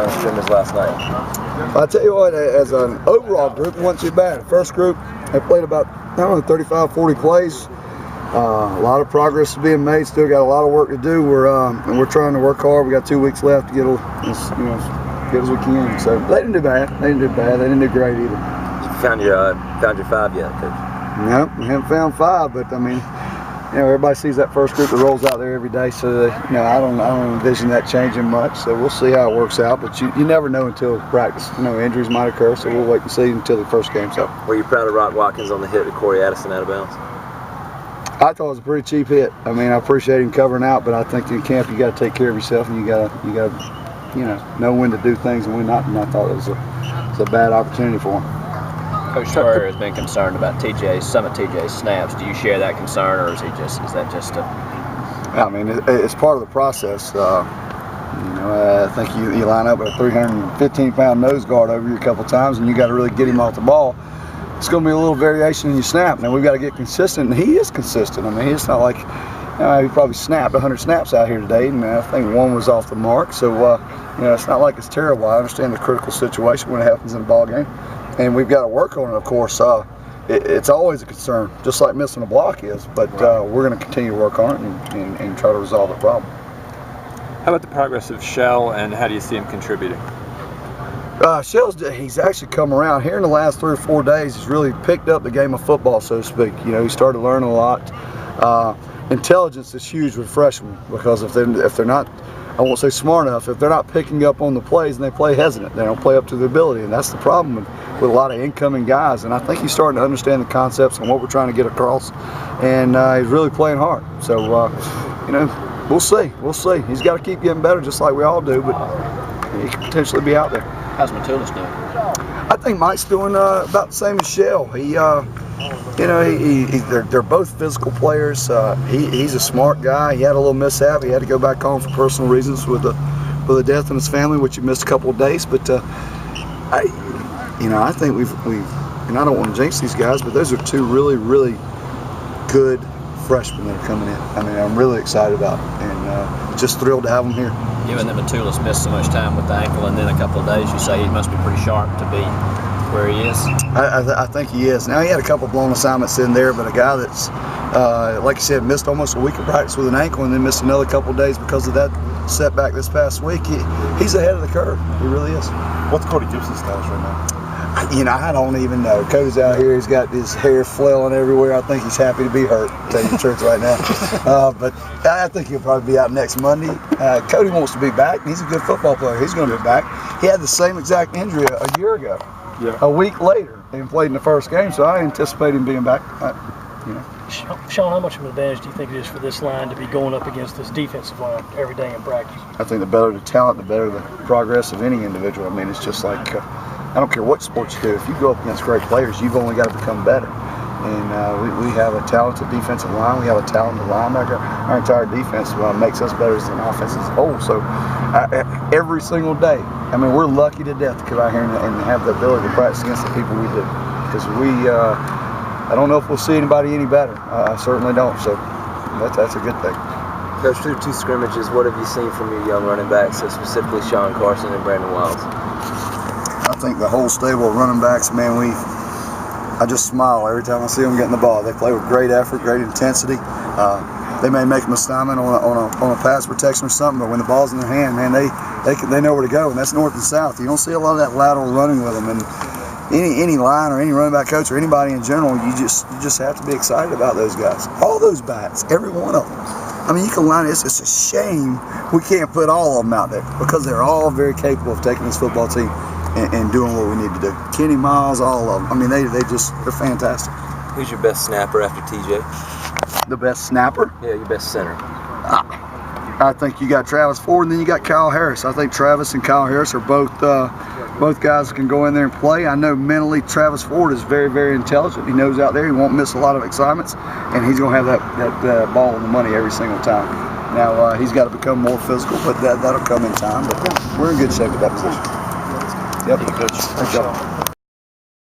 scrimmage last night? I tell you what, as an overall group, it wasn't too bad. The first group, they played about, 35, 40 plays. A lot of progress is being made. Still got a lot of work to do. And we're trying to work hard. We got 2 weeks left to get as good as we can. So they didn't do bad. They didn't do great either. Found your 5 yet, Coach? Nope, we haven't found 5. But I mean, everybody sees that first group that rolls out there every day. So I don't envision that changing much. So we'll see how it works out. But you never know until practice. Injuries might occur. So we'll wait and see until the first game. So. Were you proud of Rock Watkins on the hit to Corey Addison out of bounds? I thought it was a pretty cheap hit. I mean, I appreciate him covering out, but I think in camp you got to take care of yourself and you got to know when to do things and when not. And I thought it was a bad opportunity for him. Coach Spurrier has been concerned about some of TJ's snaps. Do you share that concern, or is that just a? I mean, it's part of the process. I think you line up with a 315-pound nose guard over you a couple times, and you got to really get him off the ball. It's going to be a little variation in your snap. Now we've got to get consistent, and he is consistent. I mean, it's not like he probably snapped 100 snaps out here today, and I think 1 was off the mark. So it's not like it's terrible. I understand the critical situation when it happens in a ball game, and we've got to work on it. Of course, it's always a concern, just like missing a block is. But we're going to continue to work on it and try to resolve the problem. How about the progress of Shell, and how do you see him contributing? He's actually come around here in the last 3 or 4 days. He's really picked up the game of football, so to speak. He started learning a lot. Intelligence is huge with freshmen because if they're not, I won't say smart enough, if they're not picking up on the plays and they play hesitant, they don't play up to their ability, and that's the problem with a lot of incoming guys. And I think he's starting to understand the concepts and what we're trying to get across, and he's really playing hard. So we'll see. He's got to keep getting better, just like we all do, but he could potentially be out there. How's Matulis doing? I think Mike's doing about the same as Shell. They're both physical players. He's a smart guy. He had a little mishap. He had to go back home for personal reasons with the death in his family, which he missed a couple of days. But I think we've and I don't want to jinx these guys, but those are 2 really, really good freshmen that are coming in. I mean, I'm really excited about it, and just thrilled to have them here. Given that Matulis missed so much time with the ankle and then a couple of days, you say he must be pretty sharp to be where he is? I think he is. Now, he had a couple blown assignments in there, but a guy that's, like you said, missed almost a week of practice with an ankle and then missed another couple of days because of that setback this past week, he's ahead of the curve. He really is. What's Cody Gibson's status right now? I don't even know. Cody's out here. He's got his hair flailing everywhere. I think he's happy to be hurt, to tell you the truth right now. But I think he'll probably be out next Monday. Cody wants to be back. He's a good football player. He's going to be back. He had the same exact injury a year ago. Yeah. A week later, and played in the first game, so I anticipate him being back. Shawn, how much of an advantage do you think it is for this line to be going up against this defensive line every day in practice? I think the better the talent, the better the progress of any individual. I mean, it's just like, I don't care what sports you do. If you go up against great players, you've only got to become better. And we have a talented defensive line. We have a talented linebacker. Our entire defense makes us better as an offense as a whole. So every single day, I mean, we're lucky to death to come out here and have the ability to practice against the people we do. Because I don't know if we'll see anybody any better. I certainly don't. So that's a good thing. Coach, through 2 scrimmages, what have you seen from your young running backs, so specifically Sean Carson and Brandon Wiles? I think the whole stable of running backs, man, I just smile every time I see them getting the ball. They play with great effort, great intensity. They may make an assignment on a pass protection or something, but when the ball's in their hand, man, they know where to go, and that's north and south. You don't see a lot of that lateral running with them. And any line or any running back coach or anybody in general, you just have to be excited about those guys. All those backs, every one of them. I mean, you can line it. It's a shame we can't put all of them out there because they're all very capable of taking this football team and doing what we need to do. Kenny Miles, all of them. I mean, they're fantastic. Who's your best snapper after TJ? The best snapper? Yeah, your best center. I think you got Travis Ford, and then you got Kyle Harris. I think Travis and Kyle Harris are both guys that can go in there and play. I know mentally Travis Ford is very, very intelligent. He knows out there he won't miss a lot of assignments, and he's going to have that ball on the money every single time. Now, he's got to become more physical, but that'll come in time. But we're in good shape at that position. Yep. Thank you, Coach. Thanks, y'all.